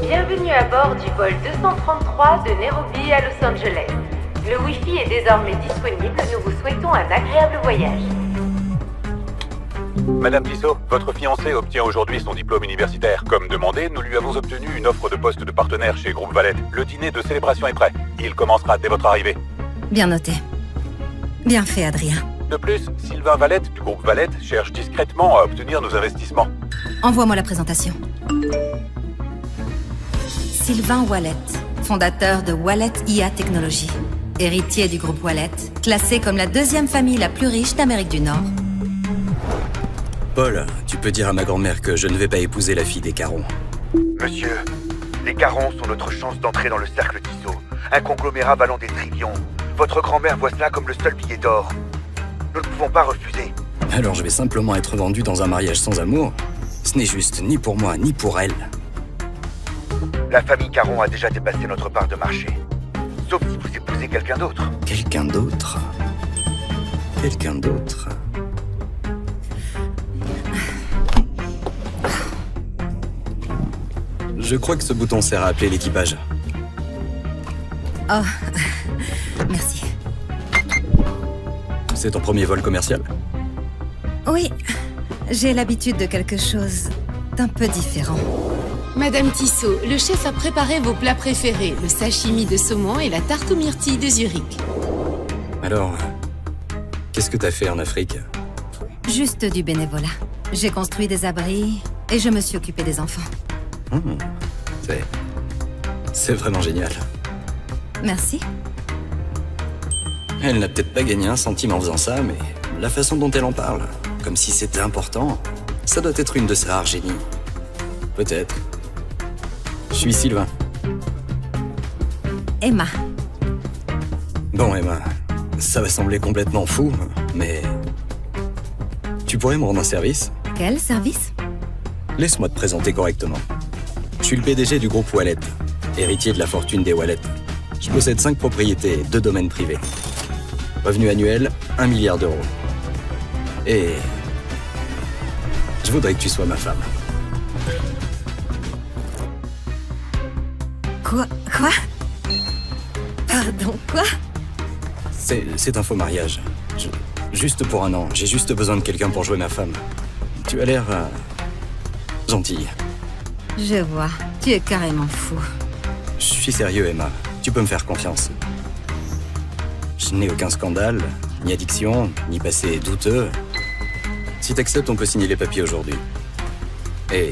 Bienvenue à bord du vol 233 de Nairobi à Los Angeles. Le Wi-Fi est désormais disponible, nous vous souhaitons un agréable voyage. Madame Tissot, votre fiancé obtient aujourd'hui son diplôme universitaire. Comme demandé, nous lui avons obtenu une offre de poste de partenaire chez Groupe Valette. Le dîner de célébration est prêt. Il commencera dès votre arrivée. Bien noté. Bien fait, Adrien. De plus, Sylvain Valette du Groupe Valette cherche discrètement à obtenir nos investissements. Envoie-moi la présentation. Sylvain Wallet, fondateur de Wallet IA Technologies. Héritier du groupe Wallet, classé comme la deuxième famille la plus riche d'Amérique du Nord. Paul, tu peux dire à ma grand-mère que je ne vais pas épouser la fille des Caron. Monsieur, les Carons sont notre chance d'entrer dans le cercle Tissot. Un conglomérat valant des trillions. Votre grand-mère voit cela comme le seul billet d'or. Nous ne pouvons pas refuser. Alors je vais simplement être vendu dans un mariage sans amour. Ce n'est juste ni pour moi, ni pour elle. La famille Caron a déjà dépassé notre part de marché. Sauf si vous épousez quelqu'un d'autre. Quelqu'un d'autre? Quelqu'un d'autre? Je crois que ce bouton sert à appeler l'équipage. Oh, merci. C'est ton premier vol commercial? Oui, j'ai l'habitude de quelque chose d'un peu différent. Madame Tissot, le chef a préparé vos plats préférés, le sashimi de saumon et la tarte aux myrtilles de Zurich. Alors, qu'est-ce que t'as fait en Afrique? Juste du bénévolat. J'ai construit des abris et je me suis occupée des enfants. C'est vraiment génial. Merci. Elle n'a peut-être pas gagné un centime en faisant ça, mais la façon dont elle en parle, comme si c'était important, ça doit être une de ses rares génies. Peut-être. Je suis Sylvain. Emma. Bon, Emma, ça va sembler complètement fou, mais... Tu pourrais me rendre un service? Quel service? Laisse-moi te présenter correctement. Je suis le PDG du groupe Wallet, héritier de la fortune des Wallet. Je possède 5 propriétés et 2 domaines privés. Revenu annuel, 1 milliard d'euros. Et... je voudrais que tu sois ma femme. Quoi? Pardon, quoi? C'est un faux mariage. Juste pour un an, j'ai juste besoin de quelqu'un pour jouer ma femme. Tu as l'air... gentille. Je vois, tu es carrément fou. Je suis sérieux, Emma. Tu peux me faire confiance. Je n'ai aucun scandale, ni addiction, ni passé douteux. Si t'acceptes, on peut signer les papiers aujourd'hui. Et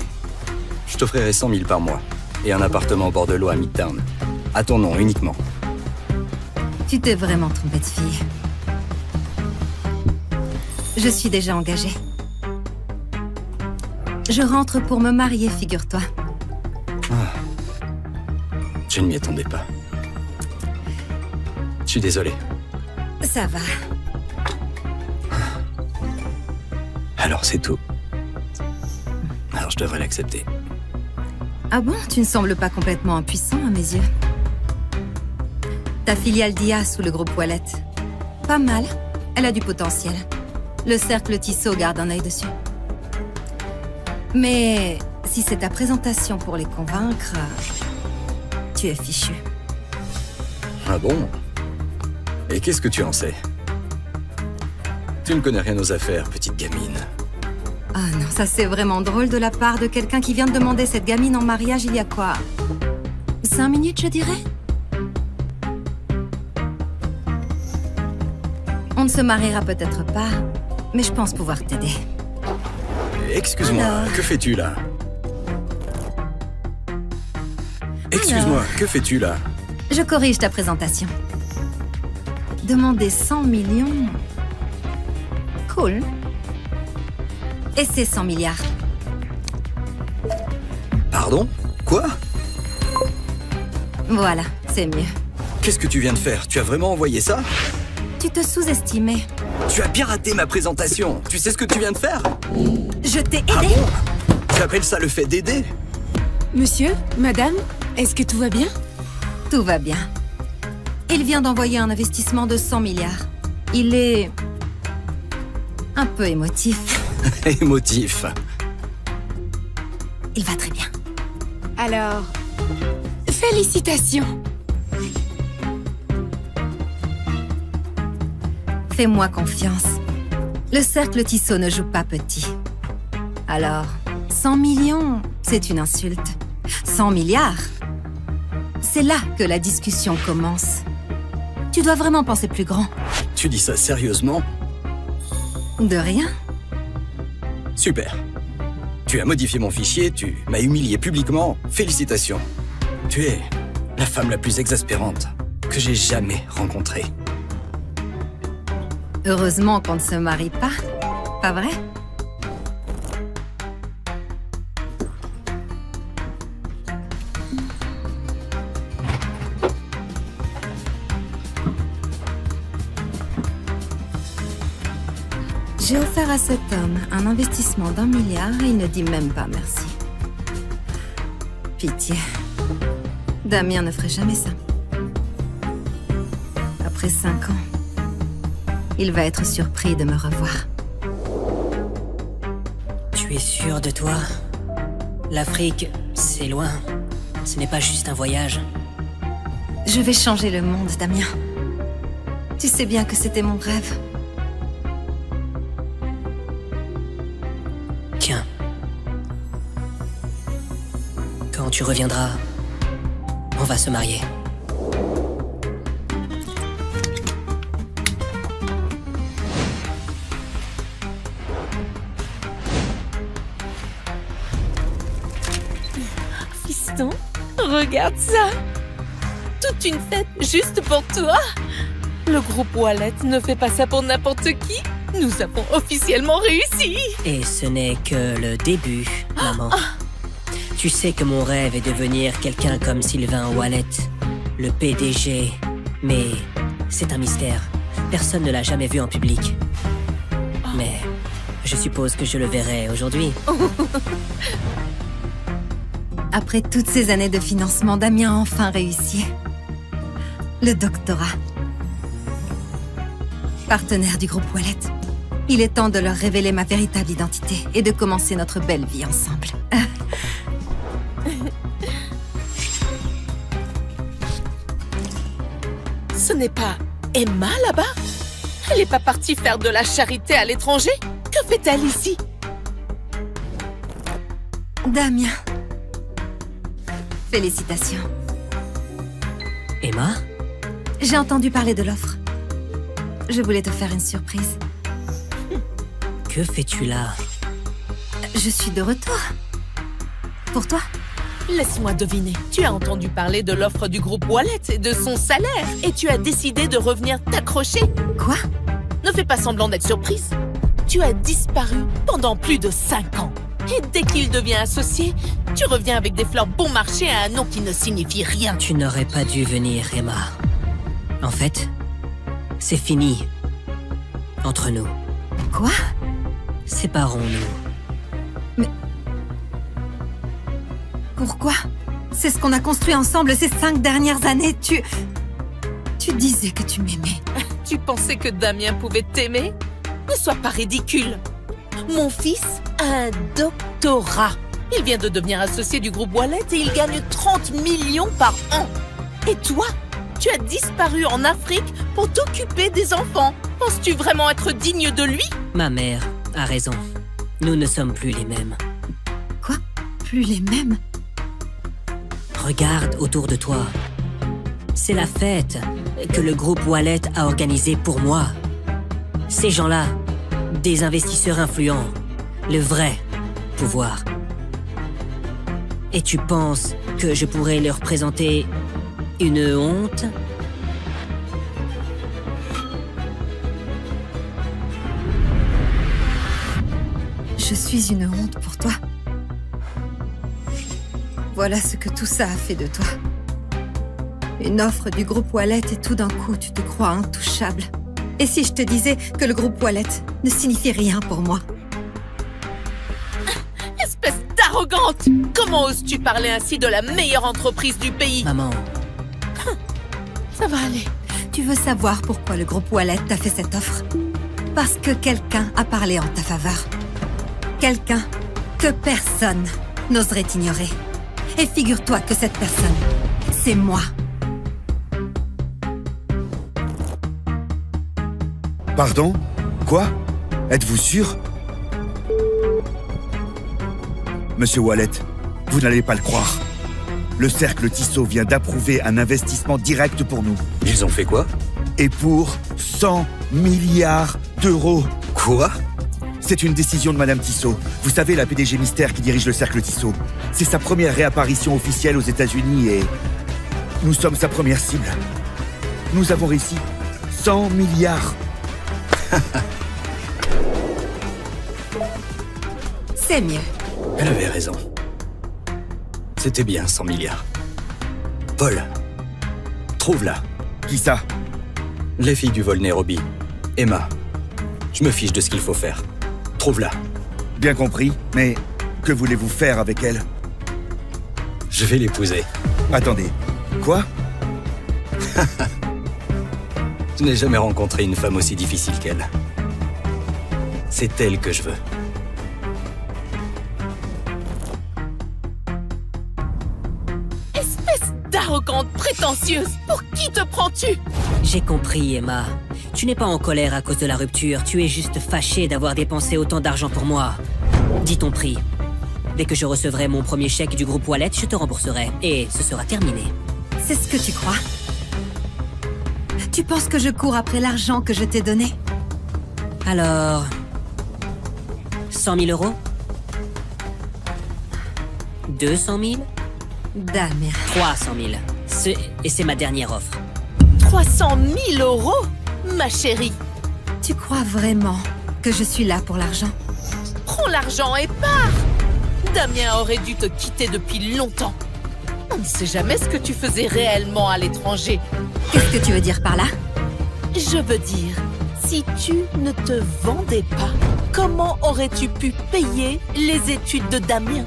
je t'offrirai 100 000 par mois. Et un appartement au bord de l'eau à Midtown. À ton nom, uniquement. Tu t'es vraiment trompée de fille. Je suis déjà engagée. Je rentre pour me marier, figure-toi. Je ne m'y attendais pas. Je suis désolé. Ça va. Alors c'est tout. Alors je devrais l'accepter. Ah bon? Tu ne sembles pas complètement impuissant à mes yeux. Ta filiale d'IA sous le groupe Wallet. Pas mal. Elle a du potentiel. Le cercle Tissot garde un œil dessus. Mais si c'est ta présentation pour les convaincre, tu es fichu. Ah bon? Et qu'est-ce que tu en sais? Tu ne connais rien aux affaires, petite gamine. Ah non, ça c'est vraiment drôle de la part de quelqu'un qui vient de demander cette gamine en mariage il y a quoi? 5 minutes, je dirais? On ne se mariera peut-être pas, mais je pense pouvoir t'aider. Excuse-moi, Alors... que fais-tu là? Excuse-moi, que fais-tu là? Je corrige ta présentation. Demander 100 millions... Cool. Et c'est 100 milliards. Pardon? Quoi? Voilà, c'est mieux. Qu'est-ce que tu viens de faire? Tu as vraiment envoyé ça? Tu te sous-estimais. Tu as bien raté ma présentation. Tu sais ce que tu viens de faire? Je t'ai aidé. Ah bon? Tu appelles ça le fait d'aider? Monsieur, madame, est-ce que tout va bien? Tout va bien. Il vient d'envoyer un investissement de 100 milliards. Il est... un peu émotif. Émotif. Il va très bien. Alors, Félicitations. Fais-moi confiance. Le cercle Tissot ne joue pas petit. Alors, 100 millions, c'est une insulte. 100 milliards, c'est là que la discussion commence. Tu dois vraiment penser plus grand. Tu dis ça sérieusement? De rien. Super. Tu as modifié mon fichier, tu m'as humilié publiquement. Félicitations. Tu es la femme la plus exaspérante que j'ai jamais rencontrée. Heureusement qu'on ne se marie pas, pas vrai? J'ai offert à cet homme un investissement d'1 milliard et il ne dit même pas merci. Pitié. Damien ne ferait jamais ça. Après 5 ans, il va être surpris de me revoir. Tu es sûr de toi? L'Afrique, c'est loin. Ce n'est pas juste un voyage. Je vais changer le monde, Damien. Tu sais bien que c'était mon rêve. Tiens. Quand tu reviendras, on va se marier. Fiston, regarde ça! Toute une fête juste pour toi! Le groupe Wallet ne fait pas ça pour n'importe qui! Nous avons officiellement réussi! Et ce n'est que le début, maman. Tu sais que mon rêve est de devenir quelqu'un comme Sylvain Wallet, le PDG. Mais c'est un mystère. Personne ne l'a jamais vu en public. Mais je suppose que je le verrai aujourd'hui. Après toutes ces années de financement, Damien a enfin réussi. Le doctorat. Partenaire du groupe Wallet. Il est temps de leur révéler ma véritable identité et de commencer notre belle vie ensemble. Ce n'est pas Emma là-bas? Elle n'est pas partie faire de la charité à l'étranger? Que fait-elle ici? Damien. Félicitations. Emma? J'ai entendu parler de l'offre. Je voulais te faire une surprise. Que fais-tu là? Je suis de retour. Pour toi? Laisse-moi deviner. Tu as entendu parler de l'offre du groupe Wallet et de son salaire. Et tu as décidé de revenir t'accrocher. Quoi? Ne fais pas semblant d'être surprise. Tu as disparu pendant plus de 5 ans. Et dès qu'il devient associé, tu reviens avec des fleurs bon marché à un nom qui ne signifie rien. Tu n'aurais pas dû venir, Emma. En fait, c'est fini. Entre nous. Quoi? Séparons-nous. Pourquoi? C'est ce qu'on a construit ensemble ces 5 dernières années. Tu disais que tu m'aimais. Tu pensais que Damien pouvait t'aimer? Ne sois pas ridicule. Mon fils a un doctorat. Il vient de devenir associé du groupe Wallet et il gagne 30 millions par an. Et toi, tu as disparu en Afrique pour t'occuper des enfants. Penses-tu vraiment être digne de lui? Ma mère a raison. Nous ne sommes plus les mêmes. Quoi? Plus les mêmes? Regarde autour de toi. C'est la fête que le groupe Wallet a organisée pour moi. Ces gens-là, des investisseurs influents, le vrai pouvoir. Et tu penses que je pourrais leur présenter une honte? Je suis une honte pour toi. Voilà ce que tout ça a fait de toi. Une offre du groupe Wallet et tout d'un coup, tu te crois intouchable. Et si je te disais que le groupe Wallet ne signifie rien pour moi? Espèce d'arrogante! Comment oses-tu parler ainsi de la meilleure entreprise du pays? Maman, Ça va aller. Tu veux savoir pourquoi le groupe Wallet t'a fait cette offre? Parce que quelqu'un a parlé en ta faveur. Quelqu'un que personne n'oserait ignorer. Et figure-toi que cette personne, c'est moi. Pardon? Quoi? Êtes-vous sûr? Monsieur Wallet, vous n'allez pas le croire. Le cercle Tissot vient d'approuver un investissement direct pour nous. Ils ont fait quoi? Et pour 100 milliards d'euros. Quoi? C'est une décision de Madame Tissot. Vous savez, la PDG mystère qui dirige le cercle Tissot. C'est sa première réapparition officielle aux États-Unis et nous sommes sa première cible. Nous avons réussi 100 milliards. C'est mieux. Elle avait raison. C'était bien 100 milliards. Paul, trouve-la. Qui ça? Les filles du vol Nairobi. Emma. Je me fiche de ce qu'il faut faire. Trouve-la. Bien compris, mais que voulez-vous faire avec elle? Je vais l'épouser. Attendez, quoi? Je n'ai jamais rencontré une femme aussi difficile qu'elle. C'est elle que je veux. Espèce d'arrogante prétentieuse! Pour qui te prends-tu? J'ai compris, Emma. Tu n'es pas en colère à cause de la rupture, tu es juste fâchée d'avoir dépensé autant d'argent pour moi. Dis ton prix. Dès que je recevrai mon premier chèque du groupe Wallet, je te rembourserai. Et ce sera terminé. C'est ce que tu crois? Tu penses que je cours après l'argent que je t'ai donné? Alors... 100 000 euros? 200 000? Damien. 300 000. Et c'est ma dernière offre. 300 000 euros? Ma chérie, Tu crois vraiment que je suis là pour l'argent? prends l'argent et pars! Damien aurait dû te quitter depuis longtemps. On ne sait jamais ce que tu faisais réellement à l'étranger. Qu'est-ce que tu veux dire par là? Je veux dire, si tu ne te vendais pas, comment aurais-tu pu payer les études de Damien?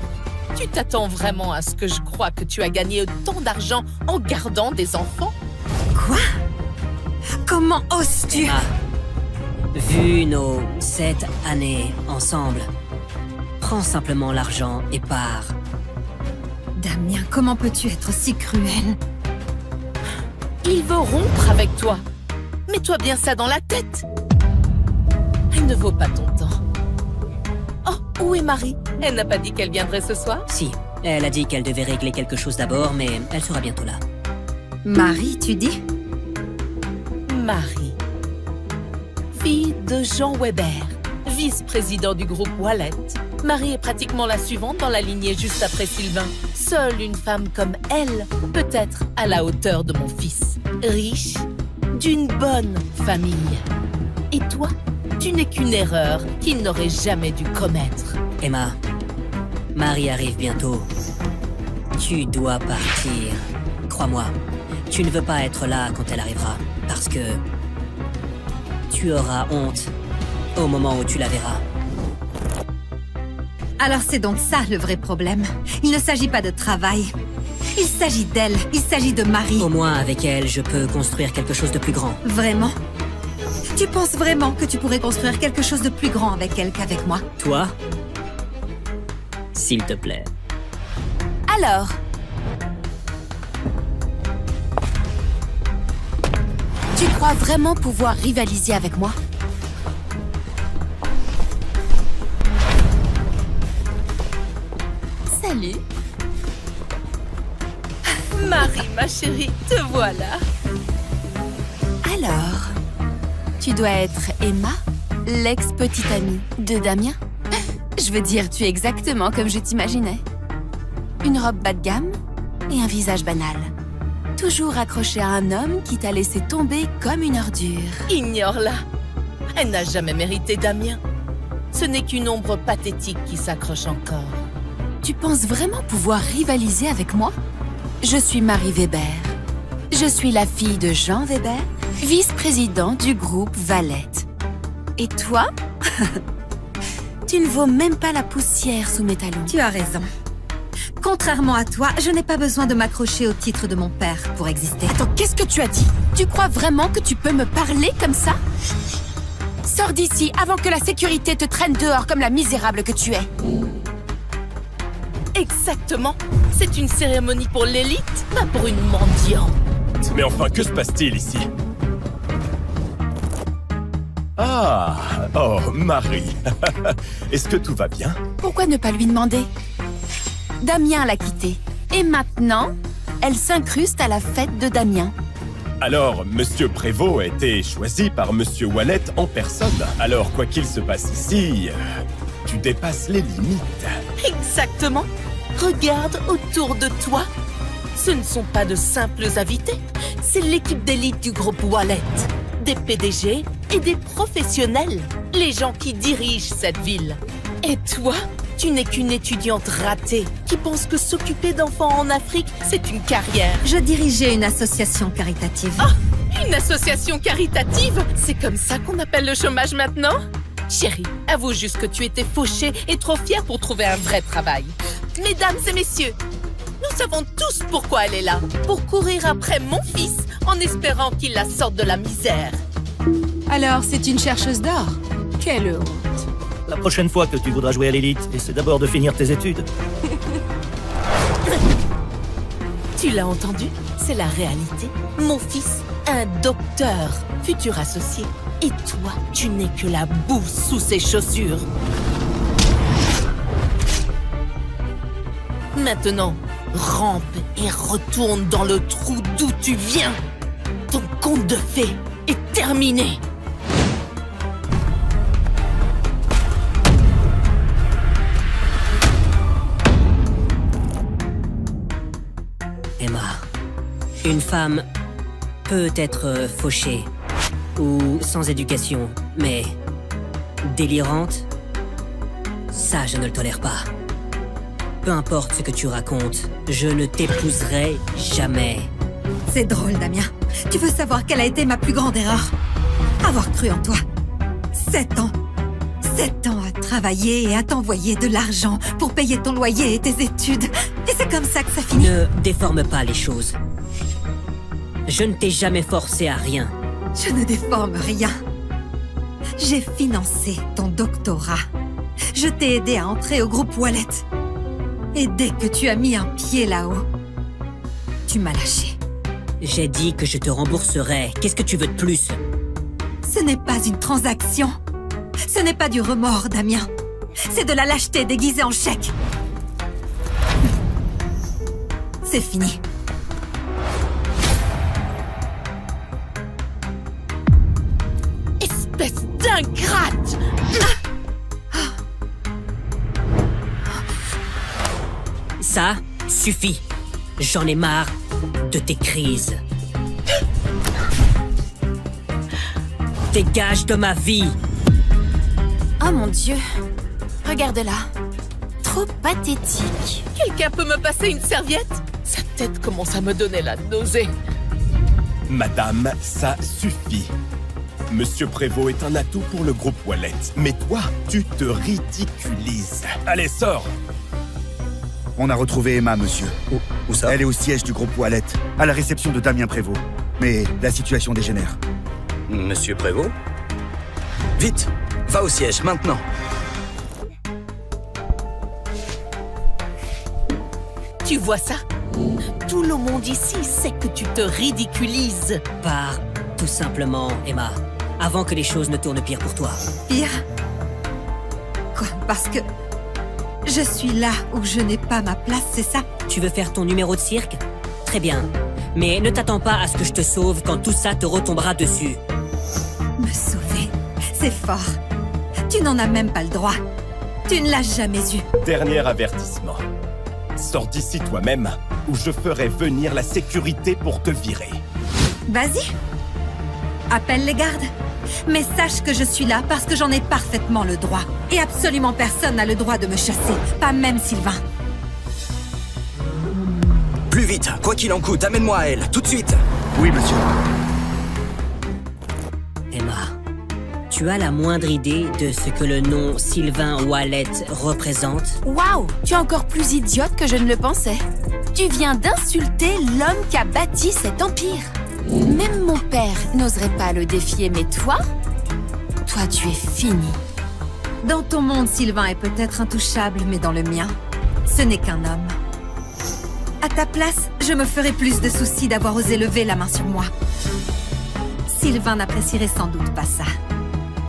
Tu t'attends vraiment à ce que je croie que tu as gagné autant d'argent en gardant des enfants? Quoi? Comment oses-tu? Emma, vu nos 7 années ensemble, prends simplement l'argent et pars. Damien, comment peux-tu être si cruel? Il veut rompre avec toi. Mets-toi bien ça dans la tête. Elle ne vaut pas ton temps. Oh, où est Marie? Elle n'a pas dit qu'elle viendrait ce soir? Si, elle a dit qu'elle devait régler quelque chose d'abord, mais elle sera bientôt là. Marie, tu dis? Marie, fille de Jean Weber, vice-président du groupe Wallet. Marie est pratiquement la suivante dans la lignée juste après Sylvain. Seule une femme comme elle peut être à la hauteur de mon fils. Riche, d'une bonne famille. Et toi, tu n'es qu'une erreur qu'il n'aurait jamais dû commettre. Emma, Marie arrive bientôt. Tu dois partir. Crois-moi, tu ne veux pas être là quand elle arrivera, parce que tu auras honte au moment où tu la verras. Alors c'est donc ça le vrai problème. Il ne s'agit pas de travail. Il s'agit d'elle. Il s'agit de Marie. Au moins, avec elle, je peux construire quelque chose de plus grand. Vraiment? Tu penses vraiment que tu pourrais construire quelque chose de plus grand avec elle qu'avec moi? Toi? S'il te plaît. Alors? Tu crois vraiment pouvoir rivaliser avec moi? Salut. Marie, ma chérie, te voilà. Alors, tu dois être Emma, l'ex-petite amie de Damien? Je veux dire, tu es exactement comme je t'imaginais. Une robe bas de gamme et un visage banal. Toujours accrochée à un homme qui t'a laissé tomber comme une ordure. Ignore-la. Elle n'a jamais mérité Damien. Ce n'est qu'une ombre pathétique qui s'accroche encore. Tu penses vraiment pouvoir rivaliser avec moi? Je suis Marie Weber. Je suis la fille de Jean Weber, vice-président du groupe Wallet. Et toi? Tu ne vaux même pas la poussière sous mes talons. Tu as raison. Contrairement à toi, je n'ai pas besoin de m'accrocher au titre de mon père pour exister. Attends, qu'est-ce que tu as dit? Tu crois vraiment que tu peux me parler comme ça? Sors d'ici avant que la sécurité te traîne dehors comme la misérable que tu es. Exactement. C'est une cérémonie pour l'élite, pas pour une mendiante. Mais enfin, que se passe-t-il ici? Ah, oh, Marie. Est-ce que tout va bien? Pourquoi ne pas lui demander? Damien l'a quittée. Et maintenant, elle s'incruste à la fête de Damien. Alors, Monsieur Prévost a été choisi par Monsieur Wallet en personne. Alors, quoi qu'il se passe ici, tu dépasses les limites. Exactement. Regarde autour de toi. Ce ne sont pas de simples invités. C'est l'équipe d'élite du groupe Wallet. Des PDG et des professionnels. Les gens qui dirigent cette ville. Et toi, tu n'es qu'une étudiante ratée qui pense que s'occuper d'enfants en Afrique, c'est une carrière. Je dirigeais une association caritative. Ah, une association caritative? C'est comme ça qu'on appelle le chômage maintenant? Chérie, avoue juste que tu étais fauchée et trop fière pour trouver un vrai travail. Mesdames et messieurs, nous savons tous pourquoi elle est là. Pour courir après mon fils en espérant qu'il la sorte de la misère. Alors, c'est une chercheuse d'or? Quelle honte. La prochaine fois que tu voudras jouer à l'élite, essaie d'abord de finir tes études. Tu l'as entendu? C'est la réalité. Mon fils, un docteur, futur associé. Et toi, tu n'es que la boue sous ses chaussures. Maintenant, rampe et retourne dans le trou d'où tu viens. Ton conte de fées est terminé. Emma, une femme peut être fauchée ou sans éducation, mais délirante, ça je ne le tolère pas. Peu importe ce que tu racontes, je ne t'épouserai jamais. C'est drôle, Damien. Tu veux savoir quelle a été ma plus grande erreur? Avoir cru en toi. 7 ans. 7 ans à travailler et à t'envoyer de l'argent pour payer ton loyer et tes études. Et c'est comme ça que ça finit. Ne déforme pas les choses. Je ne t'ai jamais forcé à rien. Je ne déforme rien. J'ai financé ton doctorat. Je t'ai aidé à entrer au groupe Wallet. Et dès que tu as mis un pied là-haut, tu m'as lâché. J'ai dit que je te rembourserais. Qu'est-ce que tu veux de plus? Ce n'est pas une transaction. Ce n'est pas du remords, Damien. C'est de la lâcheté déguisée en chèque. C'est fini. Espèce d'ingrate! Ça suffit. J'en ai marre de tes crises. Dégage de ma vie. Oh mon Dieu. Regarde-la. Trop pathétique. Quelqu'un peut me passer une serviette? Sa tête commence à me donner la nausée. Madame, ça suffit. Monsieur Prévost est un atout pour le groupe Wallet. Mais toi, tu te ridiculises. Allez, sors! On a retrouvé Emma, monsieur. Où ça? Elle est au siège du groupe Wallet, à la réception de Damien Prévost. Mais la situation dégénère. Monsieur Prévost? Vite! Va au siège, maintenant! Tu vois ça? Tout le monde ici sait que tu te ridiculises. Pars, tout simplement, Emma. Avant que les choses ne tournent pire pour toi. Pire? Quoi? Parce que je suis là où je n'ai pas ma place, c'est ça? Tu veux faire ton numéro de cirque? Très bien. Mais ne t'attends pas à ce que je te sauve quand tout ça te retombera dessus. Me sauver? C'est fort. Tu n'en as même pas le droit. Tu ne l'as jamais eu. Dernier avertissement. Sors d'ici toi-même, ou je ferai venir la sécurité pour te virer. Vas-y. Appelle les gardes. Mais sache que je suis là parce que j'en ai parfaitement le droit. Et absolument personne n'a le droit de me chasser. Pas même Sylvain. Plus vite, quoi qu'il en coûte, amène-moi à elle, tout de suite! Oui, monsieur. Emma, tu as la moindre idée de ce que le nom Sylvain Wallet représente? Waouh! Tu es encore plus idiote que je ne le pensais. Tu viens d'insulter l'homme qui a bâti cet empire. Même mon père n'oserait pas le défier, mais toi tu es fini. Dans ton monde, Sylvain est peut-être intouchable, mais dans le mien, Ce n'est qu'un homme. À ta place, je me ferais plus de soucis d'avoir osé lever la main sur moi. Sylvain n'apprécierait sans doute pas ça.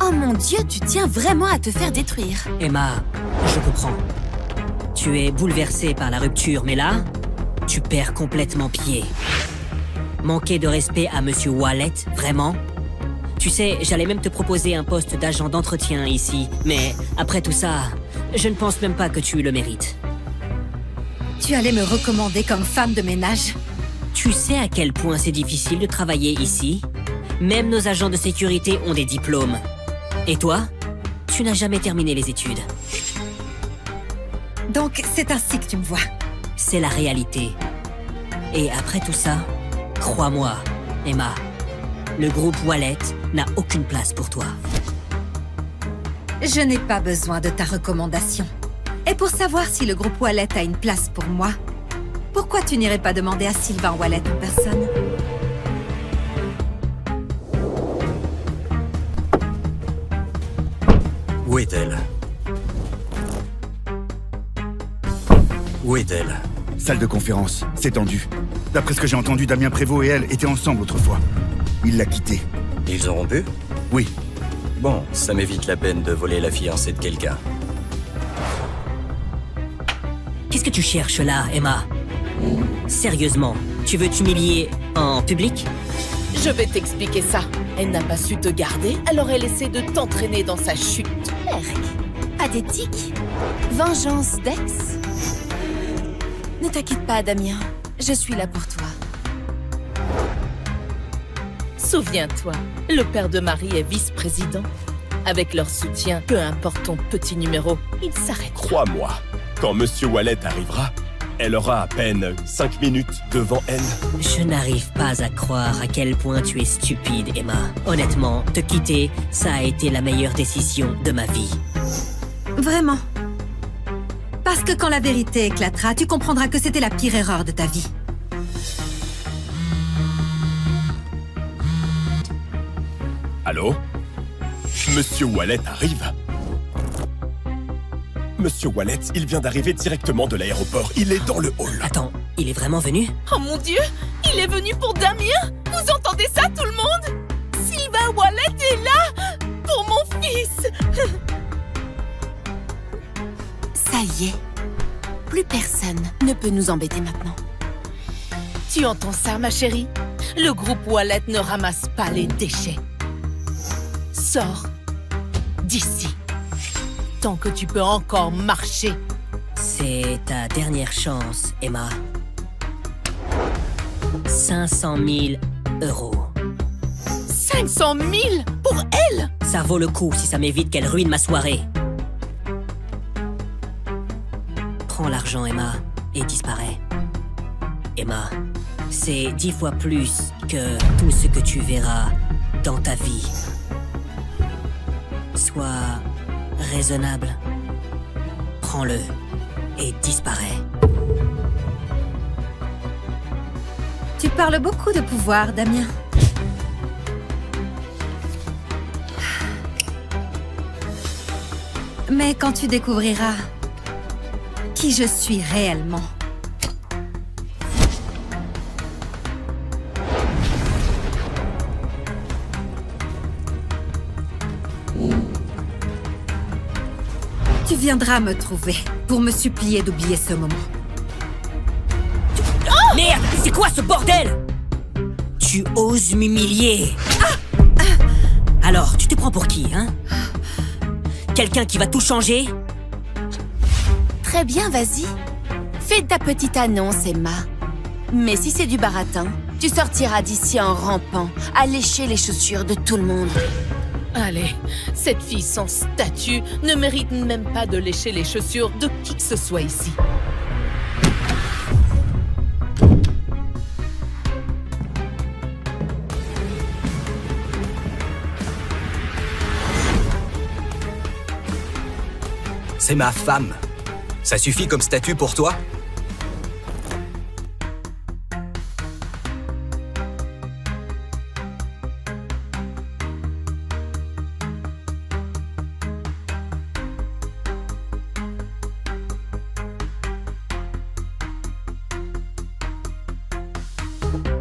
Oh mon Dieu, tu tiens vraiment à te faire détruire. Emma, je comprends. Tu es bouleversée par la rupture, mais là, tu perds complètement pied. Manquer de respect à Monsieur Wallet, vraiment? Tu sais, j'allais même te proposer un poste d'agent d'entretien ici, mais après tout ça, je ne pense même pas que tu le mérites. Tu allais me recommander comme femme de ménage? Tu sais à quel point c'est difficile de travailler ici? Même nos agents de sécurité ont des diplômes. Et toi? Tu n'as jamais terminé les études. Donc, c'est ainsi que tu me vois. C'est la réalité. Et après tout ça, crois-moi, Emma, le groupe Wallet n'a aucune place pour toi. Je n'ai pas besoin de ta recommandation. Et pour savoir si le groupe Wallet a une place pour moi, pourquoi tu n'irais pas demander à Sylvain Wallet en personne? Où est-elle? Où est-elle? Salle de conférence, c'est tendu. D'après ce que j'ai entendu, Damien Prévost et elle étaient ensemble autrefois. Il l'a quittée. Ils ont rompu? Oui. Bon, ça m'évite la peine de voler la fiancée de quelqu'un. Qu'est-ce que tu cherches là, Emma? Sérieusement, tu veux t'humilier en public? Je vais t'expliquer ça. Elle n'a pas su te garder, alors elle essaie de t'entraîner dans sa chute. Pathétique. Vengeance d'ex. Ne t'inquiète pas, Damien. Je suis là pour toi. Souviens-toi, le père de Marie est vice-président. Avec leur soutien, peu importe ton petit numéro, il s'arrête. Crois-moi, quand Monsieur Wallet arrivera, elle aura à peine 5 minutes devant elle. Je n'arrive pas à croire à quel point tu es stupide, Emma. Honnêtement, te quitter, ça a été la meilleure décision de ma vie. Vraiment? Parce que quand la vérité éclatera, tu comprendras que c'était la pire erreur de ta vie. Allô? Monsieur Wallet arrive? Monsieur Wallet, il vient d'arriver directement de l'aéroport. Il est dans le hall. Attends, il est vraiment venu? Oh mon Dieu, il est venu pour Damien? Vous entendez ça, tout le monde? Sylvain Wallet est là pour mon fils. Ça y est. Plus personne ne peut nous embêter maintenant. Tu entends ça, ma chérie? Le groupe Wallet ne ramasse pas les déchets. Sors d'ici. Tant que tu peux encore marcher. C'est ta dernière chance, Emma. 500 000 €. 500 000 pour elle? Ça vaut le coup si ça m'évite qu'elle ruine ma soirée. Prends l'argent, Emma, et disparais. Emma, c'est 10 fois plus que tout ce que tu verras dans ta vie. Sois raisonnable. Prends-le et disparais. Tu parles beaucoup de pouvoir, Damien. Mais quand tu découvriras qui je suis réellement, tu viendras me trouver pour me supplier d'oublier ce moment. Oh merde, c'est quoi ce bordel? Tu oses m'humilier. Alors, tu te prends pour qui, hein? Quelqu'un qui va tout changer? Très bien, vas-y. Fais ta petite annonce, Emma. Mais si c'est du baratin, tu sortiras d'ici en rampant, à lécher les chaussures de tout le monde. Allez, cette fille sans statut ne mérite même pas de lécher les chaussures de qui que ce soit ici. C'est ma femme. Ça suffit comme statut pour toi? Tissot.